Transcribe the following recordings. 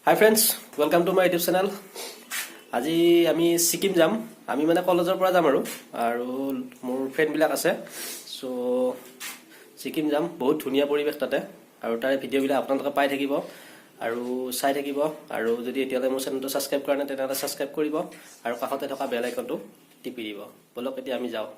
Hi friends, welcome to my YouTube channel. আজি আমি সিকিম যাম। আমি মানে কলেজৰ পৰা যাম আৰু মোৰ ফ্ৰেন্ড বিলাক আছে। সো সিকিম যাম। বহুত ধুনীয়া পৰিবেশ তাতে আৰু তাৰে ভিডিও বিলাক আপোনালোকে পাই থাকিব আৰু চাই থাকিব আৰু যদি এতিয়ালৈ মোৰ চেনেলটো সাবস্ক্ৰাইব কৰা নাই তেতিয়াহ'লে সাবস্ক্ৰাইব কৰিব আৰু কাষতে থকা বেল আইকনটো টিপি দিব। বলক এতিয়া আমি যাওঁ।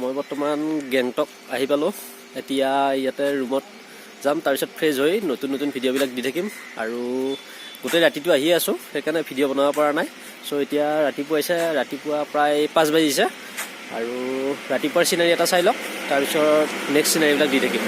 মই বৰ্তমান গেংটক আহি পালো। এতিয়া ইয়াতে ৰুমত যাম, তাৰপিছত ফ্ৰেছ হৈ নতুন নতুন ভিডিঅ'বিলাক দি থাকিম আৰু গোটেই ৰাতিটো আহি আছো, সেইকাৰণে ভিডিঅ' বনাব পৰা নাই। চ' এতিয়া ৰাতিপুৱা প্ৰায় 5 বাজিছে আৰু ৰাতিপুৱাৰ চিনাৰী এটা চাই লওক, তাৰপিছত নেক্সট চিনাৰীবিলাক দি থাকিম।